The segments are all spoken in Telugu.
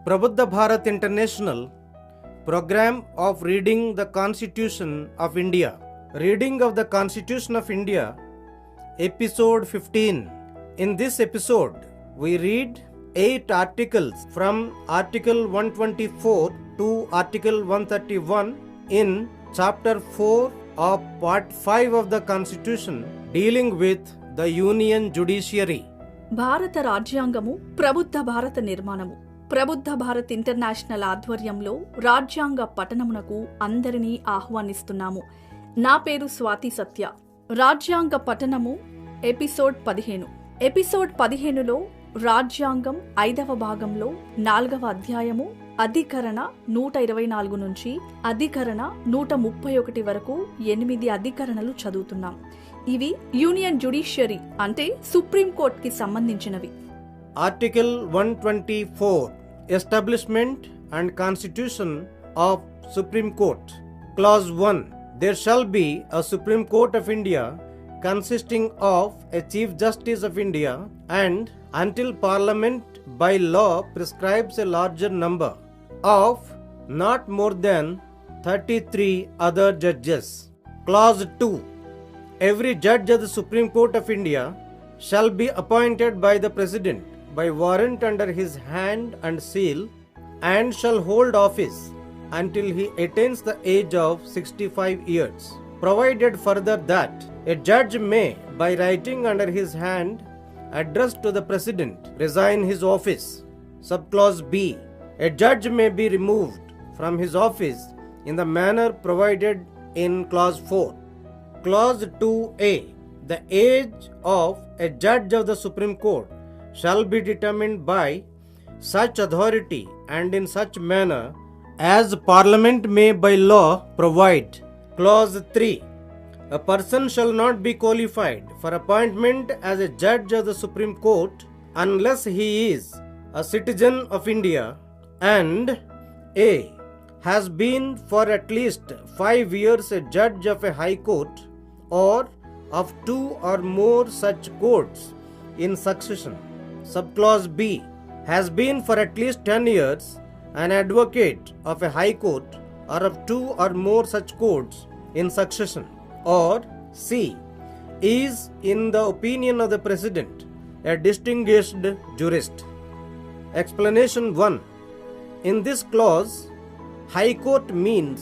Prabuddha Bharat International program of reading the Constitution of India. Reading of the Constitution of India, episode 15. In this episode, we read 8 articles from Article 124 to Article 131 in Chapter 4 of Part 5 of the Constitution dealing with the Union Judiciary. భారత రాజ్యాంగము ప్రబుద్ధ భారత నిర్మాణము. ప్రబుద్ధ భారత్ ఇంటర్నేషనల్ ఆధ్వర్యంలో రాజ్యాంగ పఠనమునకు అందరినీ ఆహ్వానిస్తున్నాము. నా పేరు స్వాతి సత్య. రాజ్యాంగ పఠనము ఎపిసోడ్ 15. ఎపిసోడ్ 15లో రాజ్యాంగం 5వ భాగంలో 4వ అధ్యాయము అధికరణ 124 నుంచి అధికరణ 131 వరకు 8 అధికరణలు చదువుతున్నాం. ఇవి యూనియన్ జ్యుడిషియరీ అంటే సుప్రీం కోర్ట్ కి సంబంధించినవి. Article 124 establishment and constitution of supreme court. Clause 1 there shall be a supreme court of India consisting of a Chief Justice of India and until Parliament by law prescribes a larger number of not more than 33 other judges. Clause 2. Every judge of the Supreme Court of India shall be appointed by the President by warrant under his hand and seal and shall hold office until he attains the age of 65 years. Provided further that a judge may, by writing under his hand, addressed to the President, resign his office. Subclause B. A judge may be removed from his office in the manner provided in Clause 4. Clause 2A. The age of a judge of the Supreme Court shall be determined by such authority and in such manner as Parliament may by law provide. Clause 3. A person shall not be qualified for appointment as a judge of the Supreme Court unless he is a citizen of India and A. has been for at least 5 years a judge of a high court or of 2 or more such courts in succession. Subclause B. has been for at least 10 years an advocate of a high court or of 2 or more such courts in succession. Or C. is in the opinion of the President a distinguished jurist. Explanation 1. In this clause, High Court means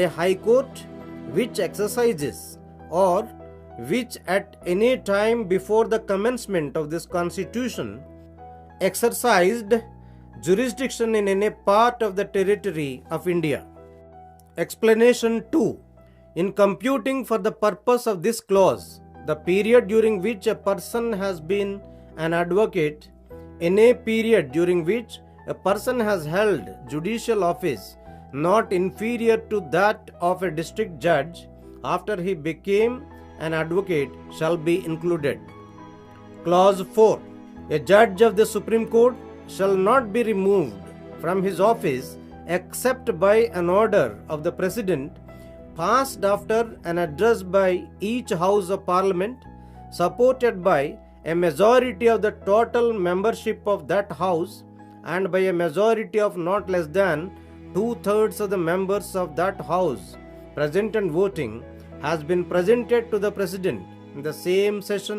a High Court which exercises or which at any time before the commencement of this Constitution exercised jurisdiction in any part of the territory of India. Explanation 2. In computing for the purpose of this clause, the period during which a person has been an advocate, any period during which a person has held judicial office not inferior to that of a district judge after he became an advocate shall be included. Clause 4. A judge of the Supreme Court shall not be removed from his office except by an order of the President passed after an address by each House of Parliament, supported by a majority of the total membership of that House and by a majority of not less than 2/3 of the members of that House present and voting, has been presented to the President in the same session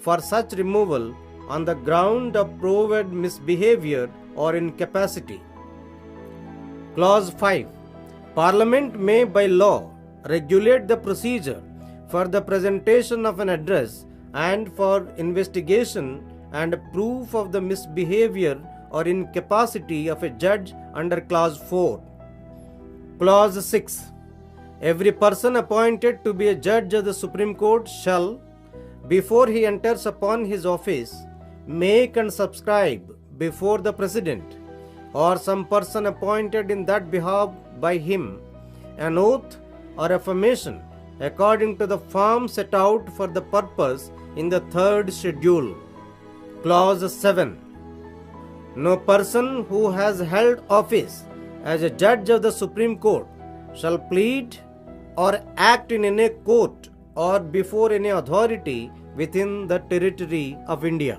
for such removal on the ground of proved misbehavior or incapacity. Clause 5. Parliament may by law regulate the procedure for the presentation of an address and for investigation and proof of the misbehavior or incapacity of a judge under Clause 4. Clause 6. Every person appointed to be a judge of the Supreme Court shall, before he enters upon his office, make and subscribe before the President or some person appointed in that behalf by him an oath or affirmation according to the form set out for the purpose in the 3rd schedule. Clause 7. No person who has held office as a judge of the Supreme Court shall plead or act in any court or before any authority within the territory of India.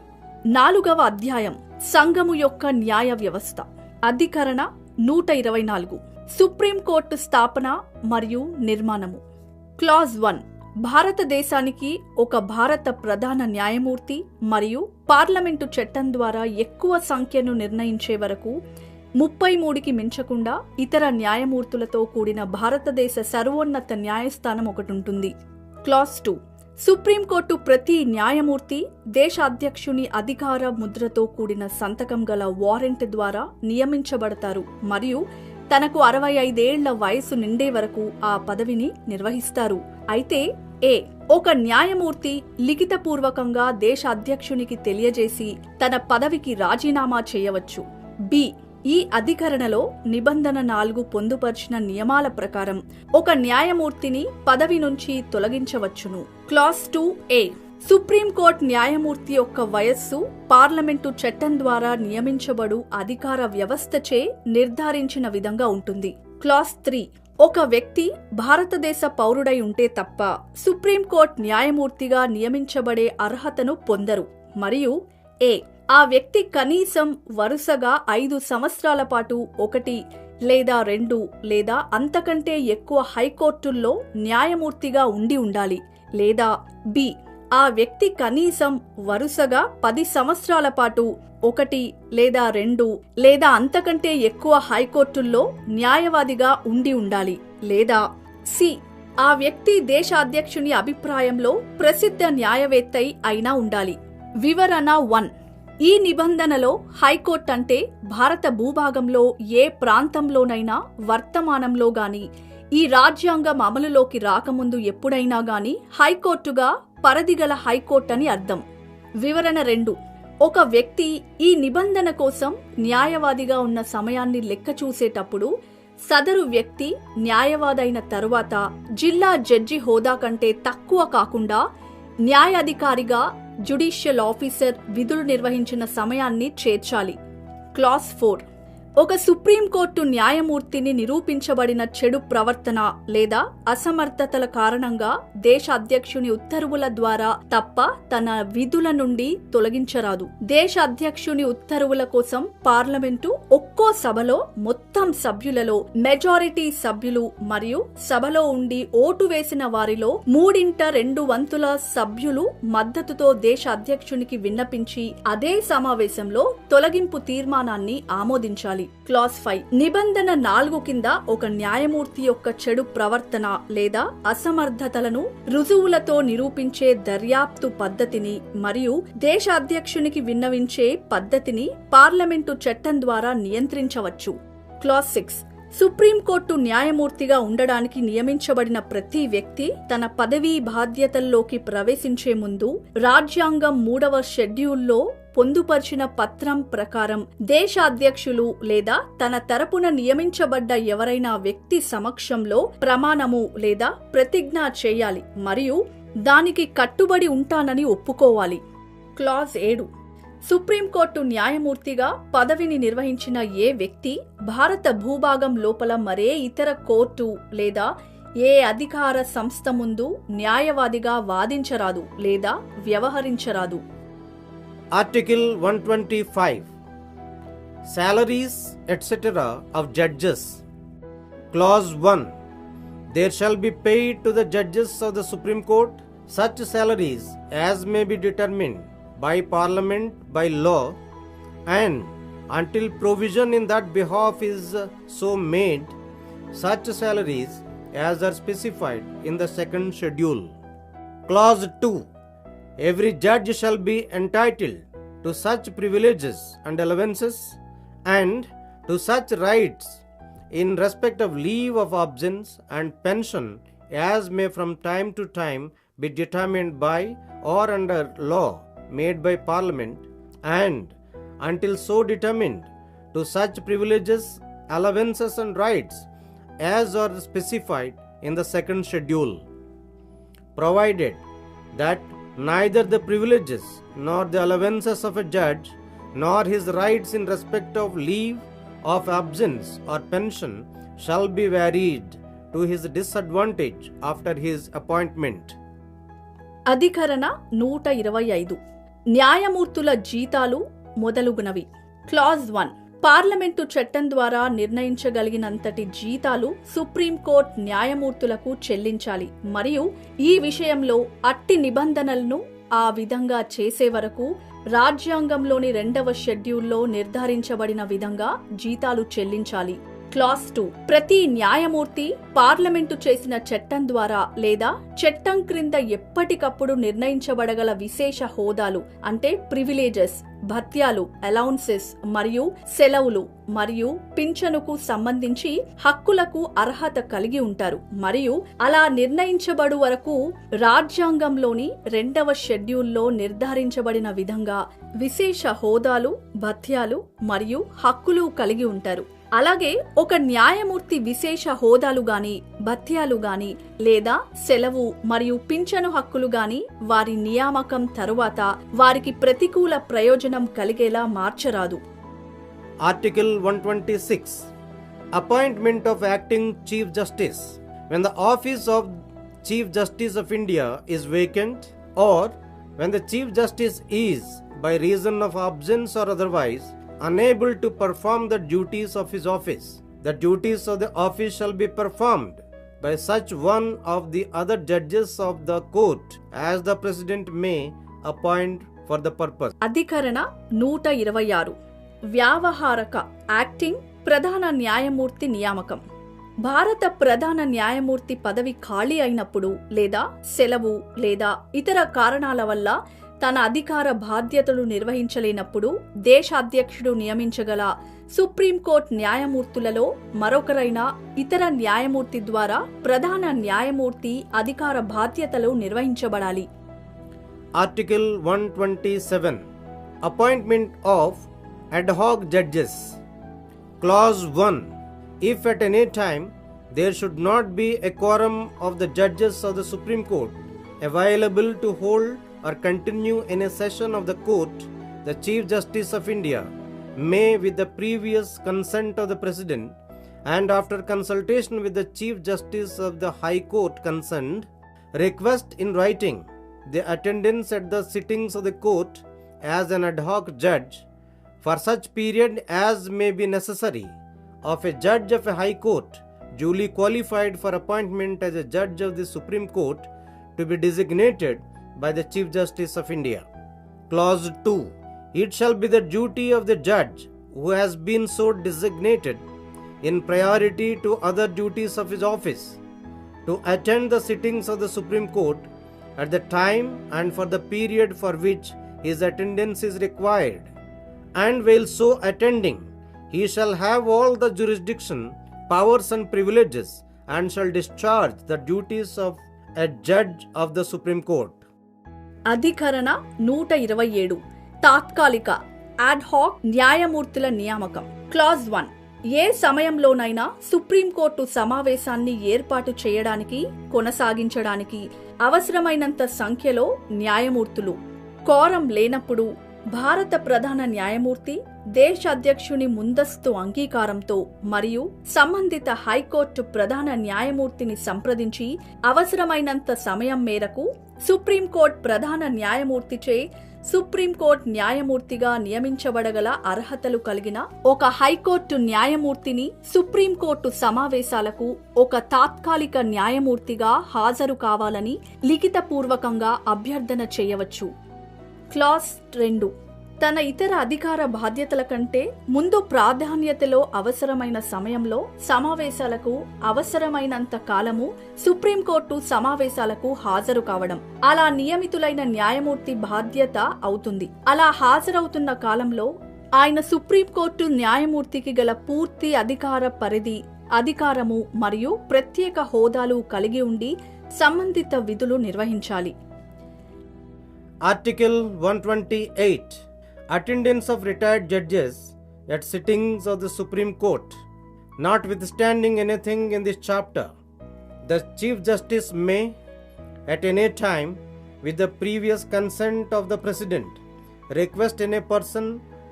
4వ అధ్యాయం సంఘము యొక్క న్యాయ వ్యవస్థ. అధికరణ 124 సుప్రీంకోర్టు స్థాపన మరియు నిర్మాణము. క్లాజ్ 1 భారతదేశానికి ఒక భారత ప్రధాన న్యాయమూర్తి మరియు పార్లమెంటు చట్టం ద్వారా ఎక్కువ సంఖ్యను నిర్ణయించే వరకు 33కి మించకుండా ఇతర న్యాయమూర్తులతో కూడిన భారతదేశ సర్వోన్నత న్యాయస్థానం ఒకటుంటుంది. క్లాజ్ 2 సుప్రీంకోర్టు ప్రతి న్యాయమూర్తి దేశ అధ్యక్షుని అధికార ముద్రతో కూడిన సంతకం గల వారెంట్ ద్వారా నియమించబడతారు మరియు తనకు 65 ఏళ్ల వయసు నిండే వరకు ఆ పదవిని నిర్వహిస్తారు. అయితే ఒక న్యాయమూర్తి లిఖితపూర్వకంగా దేశ అధ్యక్షునికి తెలియజేసి తన పదవికి రాజీనామా చేయవచ్చు. ఈ అధికరణలో నిబంధన 4 పొందుపర్చిన నియమాల ప్రకారం ఒక న్యాయమూర్తిని పదవి నుంచి తొలగించవచ్చును. క్లాజ్ 2 సుప్రీంకోర్టు న్యాయమూర్తి యొక్క వయస్సు పార్లమెంటు చట్టం ద్వారా నియమించబడు అధికార వ్యవస్థచే నిర్ధారించిన విధంగా ఉంటుంది. క్లాజ్ 3 ఒక వ్యక్తి భారతదేశ పౌరుడై ఉంటే తప్ప సుప్రీంకోర్టు న్యాయమూర్తిగా నియమించబడే అర్హతను పొందరు మరియు ఆ వ్యక్తి కనీసం వరుసగా 5 సంవత్సరాల పాటు 1 లేదా 2 లేదా అంతకంటే ఎక్కువ హైకోర్టుల్లో న్యాయమూర్తిగా ఉండాలి. లేదా ఆ వ్యక్తి కనీసం వరుసగా 10 సంవత్సరాల పాటు 1 లేదా 2 లేదా అంతకంటే ఎక్కువ హైకోర్టుల్లో న్యాయవాదిగా ఉండాలి. లేదా ఆ వ్యక్తి దేశ అధ్యక్షుని అభిప్రాయంలో ప్రసిద్ధ న్యాయవేత్త అయినా ఉండాలి. వివరణ 1 ఈ నిబంధనలో హైకోర్టు అంటే భారత భూభాగంలో ఏ ప్రాంతంలోనైనా వర్తమానంలో గాని ఈ రాజ్యాంగం అమలులోకి రాకముందు ఎప్పుడైనా గాని హైకోర్టుగా పరిధిగల హైకోర్టు అని అర్థం. వివరణ 2 ఒక వ్యక్తి ఈ నిబంధన కోసం న్యాయవాదిగా ఉన్న సమయాన్ని లెక్క చూసేటప్పుడు సదరు వ్యక్తి న్యాయవాదైన తరువాత జిల్లా జడ్జి హోదా కంటే తక్కువ కాకుండా న్యాయాధికారిగా జ్యుడిషియల్ ఆఫీసర్ విధులు నిర్వహించిన సమయాన్ని చేర్చాలి. క్లాజ్ 4 ఒక సుప్రీంకోర్టు న్యాయమూర్తిని నిరూపించబడిన చెడు ప్రవర్తన లేదా అసమర్థతల కారణంగా దేశ అధ్యక్షుని ఉత్తర్వుల ద్వారా తప్ప తన విధుల నుండి తొలగించరాదు. దేశ అధ్యక్షుని ఉత్తర్వుల కోసం పార్లమెంటు ఒక్కో సభలో మొత్తం సభ్యులలో మెజారిటీ సభ్యులు మరియు సభలో ఉండి ఓటు వేసిన వారిలో 3/2 సభ్యులు మద్దతుతో దేశ అధ్యక్షునికి విన్నపించి అదే సమావేశంలో తొలగింపు తీర్మానాన్ని ఆమోదించాలి. క్లాజ్ 5 నిబంధన 4 కింద ఒక న్యాయమూర్తి యొక్క చెడు ప్రవర్తన లేదా అసమర్థతలను రుజువులతో నిరూపించే దర్యాప్తు పద్ధతిని మరియు దేశ అధ్యక్షునికి విన్నవించే పద్ధతిని పార్లమెంటు చట్టం ద్వారా నియంత్రించవచ్చు. క్లాజ్ 6 సుప్రీంకోర్టు న్యాయమూర్తిగా ఉండడానికి నియమించబడిన ప్రతి వ్యక్తి తన పదవీ బాధ్యతల్లోకి ప్రవేశించే ముందు రాజ్యాంగం 3వ షెడ్యూల్లో పొందుపర్చిన పత్రం ప్రకారం దేశ అధ్యక్షులు లేదా తన తరపున నియమించబడ్డ ఎవరైనా వ్యక్తి సమక్షంలో ప్రమాణము లేదా ప్రతిజ్ఞ చేయాలి మరియు దానికి కట్టుబడి ఉంటానని ఒప్పుకోవాలి. క్లాజ్ 7 సుప్రీంకోర్టు న్యాయమూర్తిగా పదవిని నిర్వహించిన ఏ వ్యక్తి భారత భూభాగం లోపల మరే ఇతర కోర్టు లేదా ఏ అధికార సంస్థ ముందు న్యాయవాదిగా వాదించరాదు లేదా వ్యవహరించరాదు. Article 125 Salaries etc. of judges. Clause 1 There shall be paid to the judges of the Supreme Court such salaries as may be determined by Parliament by law, and until provision in that behalf is so made, such salaries as are specified in the second schedule. Clause 2 Every judge shall be entitled to such privileges and allowances and to such rights in respect of leave of absence and pension as may from time to time be determined by or under law made by Parliament, and until so determined to such privileges, allowances and rights as are specified in the second schedule, provided that neither the privileges nor the allowances of a judge nor his rights in respect of leave of absence or pension shall be varied to his disadvantage after his appointment. అధికరణ 125 న్యాయమూర్తుల జీతాలు మొదలుగునవి. క్లాజ్ 1 పార్లమెంటు చట్టం ద్వారా నిర్ణయించగలిగినంతటి జీతాలు సుప్రీంకోర్టు న్యాయమూర్తులకు చెల్లించాలి మరియు ఈ విషయంలో అట్టి నిబంధనలను ఆ విధంగా చేసే వరకు రాజ్యాంగంలోని 2వ షెడ్యూల్లో నిర్ధారించబడిన విధంగా జీతాలు చెల్లించాలి. క్లాస్ 2 ప్రతి న్యాయమూర్తి పార్లమెంటు చేసిన చట్టం ద్వారా లేదా చట్టం క్రింద ఎప్పటికప్పుడు నిర్ణయించబడగల విశేష హోదాలు అంటే ప్రివిలేజెస్, భత్యాలు, అలౌన్సెస్ మరియు సెలవులు మరియు పింఛనుకు సంబంధించి హక్కులకు అర్హత కలిగి ఉంటారు మరియు అలా నిర్ణయించబడు వరకు రాజ్యాంగంలోని 2వ షెడ్యూల్లో నిర్ధారించబడిన విధంగా విశేష హోదాలు, భత్యాలు మరియు హక్కులు కలిగి ఉంటారు. అలాగే ఒక న్యాయమూర్తి విశేష హోదాలు గాని, భత్యాలు గాని లేదా సెలవు మరియు పింఛను హక్కులు గాని వారి నియామకం తరువాత వారికి ప్రతికూల ప్రయోజనం కలిగేలా మార్చరాదు. Article 126 Appointment of Acting Chief Justice. When the office of Chief Justice of India is vacant or when the Chief Justice is, by reason of absence or otherwise, unable to perform the duties of his office, the duties of the office shall be performed by such one of the other judges of the court as the President may appoint for the purpose. అధికరణ 126 వ్యావహారక యాక్టింగ్ ప్రధాన న్యాయమూర్తి నియామకం. భారత ప్రధాన న్యాయమూర్తి పదవి ఖాళీ అయినప్పుడు లేదా సెలవు లేదా ఇతర కారణాల వల్ల తన అధికార బాధ్యతలు నిర్వహించలేనప్పుడు దేశాధ్యక్షుడు నియమించగల సుప్రీంకోర్టు న్యాయమూర్తులలో మరొకరైన ఇతర న్యాయమూర్తి ద్వారా ప్రధాన న్యాయమూర్తి అధికార బాధ్యతలు నిర్వహించబడాలి. Article 127 Appointment of ad hoc judges. Clause 1 If at any time there should not be a quorum of the judges of the Supreme Court available to hold or continue in a session of the court, the Chief Justice of India may, with the previous consent of the President and after consultation with the Chief Justice of the High Court concerned, request in writing the attendance at the sittings of the court as an ad hoc judge for such period as may be necessary of a judge of a High Court duly qualified for appointment as a judge of the Supreme Court to be designated by the Chief Justice of India. Clause 2 It shall be the duty of the judge who has been so designated in priority to other duties of his office to attend the sittings of the Supreme Court at the time and for the period for which his attendance is required, and while so attending he shall have all the jurisdiction, powers and privileges and shall discharge the duties of a judge of the Supreme Court. అధికరణ 127 తాత్కాలిక యాడ్ హాక్ న్యాయమూర్తుల నియామకం. క్లాజ్ 1 ఏ సమయంలోనైనా సుప్రీంకోర్టు సమావేశాన్ని ఏర్పాటు చేయడానికి, కొనసాగించడానికి అవసరమైనంత సంఖ్యలో న్యాయమూర్తులు, కోరం లేనప్పుడు భారత ప్రధాన న్యాయమూర్తి దేశాధ్యక్షుని ముందస్తు అంగీకారంతో మరియు సంబంధిత హైకోర్టు ప్రధాన న్యాయమూర్తిని సంప్రదించి అవసరమైనంత సమయం మేరకు సుప్రీంకోర్టు ప్రధాన న్యాయమూర్తిచే సుప్రీంకోర్టు న్యాయమూర్తిగా నియమించబడగల అర్హతలు కలిగిన ఒక హైకోర్టు న్యాయమూర్తిని సుప్రీంకోర్టు సమావేశాలకు ఒక తాత్కాలిక న్యాయమూర్తిగా హాజరు కావాలని లిఖితపూర్వకంగా అభ్యర్థన చేయవచ్చు. క్లాస్ 2 తన ఇతర అధికార బాధ్యతల కంటే ముందు ప్రాధాన్యతలో అవసరమైన సమయంలో సమావేశాలకు అవసరమైనంత కాలము సుప్రీంకోర్టు సమావేశాలకు హాజరు కావడం అలా నియమితులైన న్యాయమూర్తి బాధ్యత అవుతుంది. అలా హాజరవుతున్న కాలంలో ఆయన సుప్రీంకోర్టు న్యాయమూర్తికి గల పూర్తి అధికార పరిధి, అధికారము మరియు ప్రత్యేక హోదాలు కలిగి ఉండి సంబంధిత విధులు నిర్వహించాలి. Article 128 Attendance of retired judges at sittings of the Supreme Court. Notwithstanding anything in this chapter, the Chief Justice may, at any time, with the previous consent of the President, request any person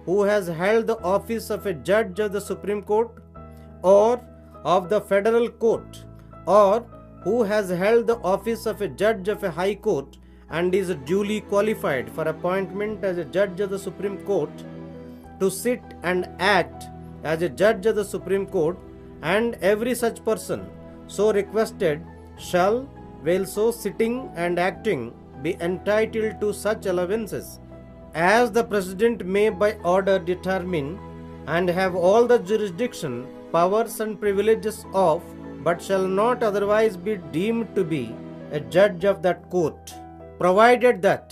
who has held the office of a judge of the Supreme Court or of the Federal Court, or who has held the office of a judge of a High Court and is duly qualified for appointment as a judge of the Supreme Court, to sit and act as a judge of the Supreme Court, and every such person so requested shall, while so sitting and acting, be entitled to such allowances as the President may by order determine, and have all the jurisdiction, powers and privileges of, but shall not otherwise be deemed to be a judge of that court, provided that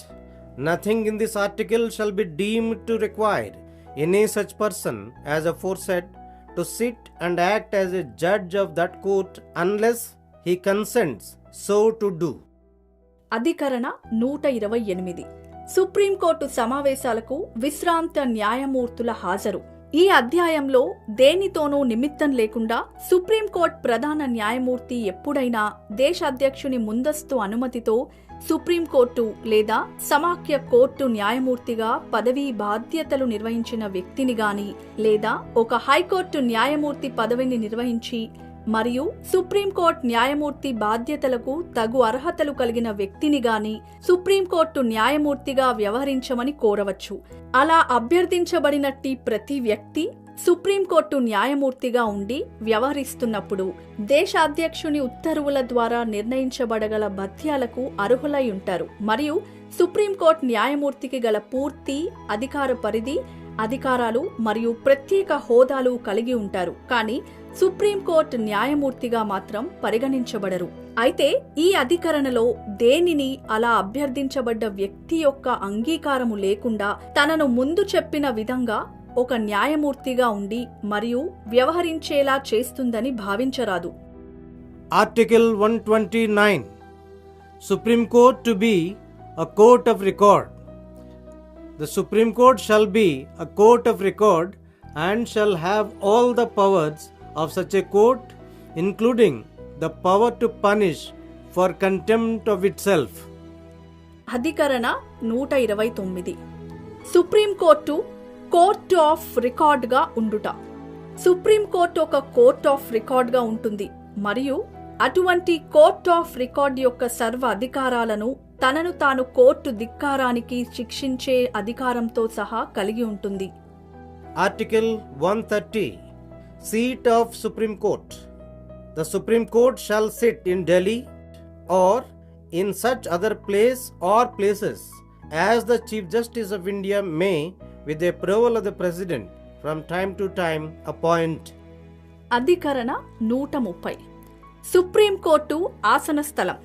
nothing in this article shall be deemed to require any such person as aforesaid to sit and act as a judge of that court unless he consents so to do. అధికరణ 128 సుప్రీంకోర్టు సమావేశాలకు విశ్రాంత న్యాయమూర్తుల హాజరు. ఈ అధ్యాయంలో దేనితోనూ నిమిత్తం లేకుండా సుప్రీంకోర్టు ప్రధాన న్యాయమూర్తి ఎప్పుడైనా దేశాధ్యక్షుని ముందస్తు అనుమతితో సుప్రీంకోర్టు లేదా సమాఖ్య కోర్టు న్యాయమూర్తిగా పదవీ బాధ్యతలు నిర్వహించిన వ్యక్తిని గాని, లేదా ఒక హైకోర్టు న్యాయమూర్తి పదవిని నిర్వహించి మరియు సుప్రీంకోర్టు న్యాయమూర్తి బాధ్యతలకు తగు అర్హతలు కలిగిన వ్యక్తిని గాని సుప్రీంకోర్టు న్యాయమూర్తిగా వ్యవహరించమని కోరవచ్చు. అలా అభ్యర్థించబడినట్టి ప్రతి వ్యక్తి సుప్రీంకోర్టు న్యాయమూర్తిగా ఉండి వ్యవహరిస్తున్నప్పుడు దేశాధ్యక్షుని ఉత్తర్వుల ద్వారా నిర్ణయించబడగల భత్యాలకు అర్హులై ఉంటారు మరియు సుప్రీంకోర్టు న్యాయమూర్తికి గల పూర్తి అధికార పరిధి, అధికారాలు మరియు ప్రత్యేక హోదాలు కలిగి ఉంటారు. కానీ సుప్రీంకోర్టు న్యాయమూర్తిగా మాత్రం పరిగణించబడరు. అయితే ఈ అధికరణలో దేనిని అలా అభ్యర్థించబడ్డ వ్యక్తి యొక్క అంగీకారము లేకుండా తనను ముందు చెప్పిన విధంగా ఒక న్యాయమూర్తిగా ఉండి మరియు వ్యవహరించేలా చేస్తుందని భావించరాదు. Article 129. Supreme Court to be a court of record. The Supreme Court shall be a court of record and shall have all the powers of such a court, including the power to punish for contempt of itself. అధికరణ 129. సుప్రీంకోర్టు కోర్ట్ ఆఫ్ రికార్డ్గా ఉండుట. సుప్రీంకోర్టు ఒక కోర్ట్ ఆఫ్ రికార్డ్గా ఉంటుంది మరియు అటువంటి కోర్ట్ ఆఫ్ రికార్డ్ యొక్క సర్వ అధికారాలను తనను తాను కోర్టు ధిక్కారానికి శిక్షించే అధికారంతో సహా కలిగి ఉంటుంది. Article 130. Seat of Supreme Court. The Supreme Court shall sit in Delhi or in such other place or places as the Chief Justice of India may, with the approval of the President, from time to time appoint. అధికరణ 130. సుప్రీంకోర్టు ఆసన స్థలం.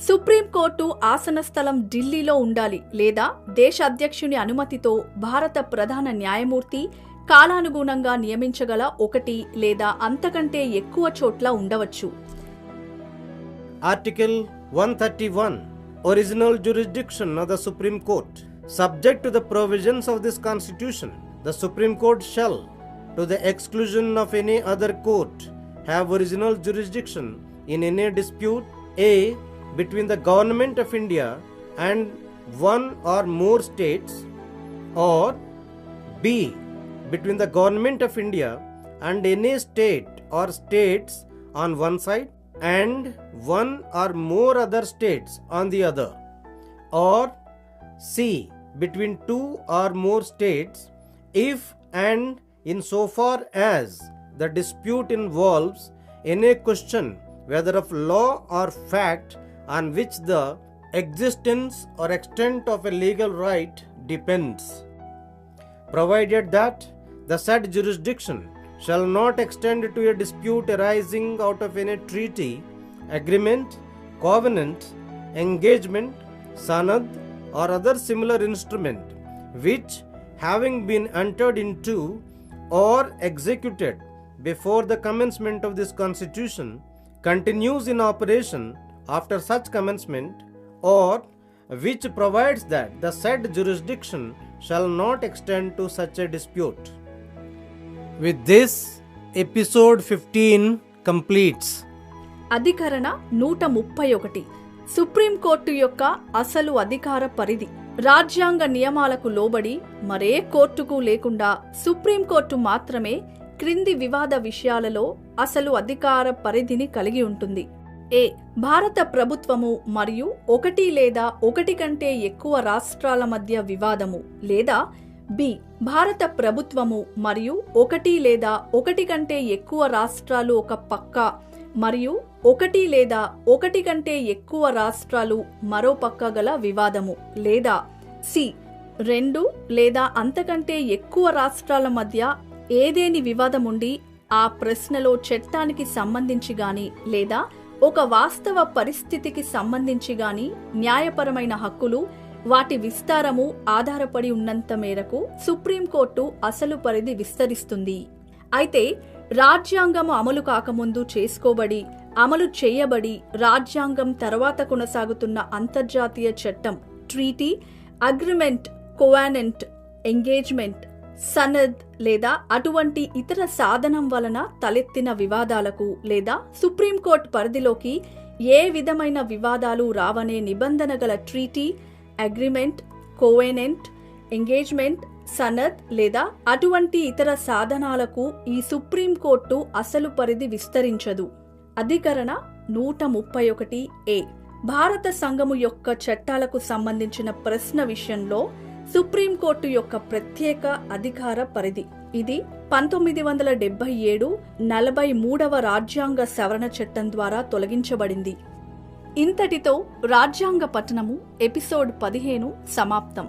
సుప్రీంకోర్టు ఆసన స్థలం ఢిల్లీలో ఉండాలి లేదా దేశ అధ్యక్షుని అనుమతితో భారత ప్రధాన న్యాయమూర్తి కాలానుగుణంగా నియమించగల ఒకటి లేదా అంతకంటే ఎక్కువ చోట్ల ఉండవచ్చు. Article 131. Original jurisdiction of the Supreme Court. Subject to the provisions of this Constitution, the Supreme Court shall, to the exclusion of any other court, have original jurisdiction in any dispute A. between the Government of India and one or more states, or B. between the Government of India and any state or states on one side and one or more other states on the other, or C. between two or more states if and in so far as the dispute involves any question whether of law or fact on which the existence or extent of a legal right depends, provided that the said jurisdiction shall not extend to a dispute arising out of any treaty, agreement, covenant, engagement, sanad, or other similar instrument, which, having been entered into or executed before the commencement of this Constitution, continues in operation after such commencement, or which provides that the said jurisdiction shall not extend to such a dispute. With this, episode 15 completes. అధికరణ 131. సుప్రీంకోర్టు యొక్క అసలు అధికార పరిధి. రాజ్యాంగ నియమాలకు లోబడి మరే కోర్టుకు లేకుండా సుప్రీంకోర్టు మాత్రమే క్రింది వివాద విషయాలలో అసలు అధికార పరిధిని కలిగి ఉంటుంది. ఏ. భారత ప్రభుత్వము మరియు ఒకటి లేదా ఒకటి కంటే ఎక్కువ రాష్ట్రాల మధ్య వివాదము లేదా బి. భారత ప్రభుత్వము మరియు ఒకటి లేదా ఒకటి కంటే ఎక్కువ రాష్ట్రాలు ఒక పక్క మరియు ఒకటి లేదా ఒకటి కంటే ఎక్కువ రాష్ట్రాలు మరో పక్క గల వివాదము. లేదా సి. 2 లేదా అంతకంటే ఎక్కువ రాష్ట్రాల మధ్య ఏదేని వివాదముండి ఆ ప్రశ్నలో చట్టానికి సంబంధించి గాని లేదా ఒక వాస్తవ పరిస్థితికి సంబంధించి గాని న్యాయపరమైన హక్కులు వాటి విస్తారము ఆధారపడి ఉన్నంత మేరకు సుప్రీంకోర్టు అసలు పరిధి విస్తరిస్తుంది. అయితే రాజ్యాంగము అమలు కాకముందు చేసుకోబడి అమలు చేయబడి రాజ్యాంగం తర్వాత కొనసాగుతున్న అంతర్జాతీయ చట్టం, ట్రీటీ, అగ్రిమెంట్, కోవానెంట్, ఎంగేజ్మెంట్, సనద్ లేదా అటువంటి ఇతర సాధనం వలన తలెత్తిన వివాదాలకు లేదా సుప్రీంకోర్టు పరిధిలోకి ఏ విధమైన వివాదాలు రావనే నిబంధన గల ట్రీటీ, అగ్రిమెంట్, కోవెనెంట్, ఎంగేజ్మెంట్, సనద్ లేదా అటువంటి ఇతర సాధనాలకు ఈ సుప్రీంకోర్టు అసలు పరిధి విస్తరించదు. అధికరణ 131A. భారత సంఘము యొక్క చట్టాలకు సంబంధించిన ప్రశ్న విషయంలో సుప్రీంకోర్టు యొక్క ప్రత్యేక అధికార పరిధి. ఇది 1977 43వ రాజ్యాంగ సవరణ చట్టం ద్వారా తొలగించబడింది. ఇంతటితో రాజ్యాంగ పఠనము ఎపిసోడ్ 15 సమాప్తం.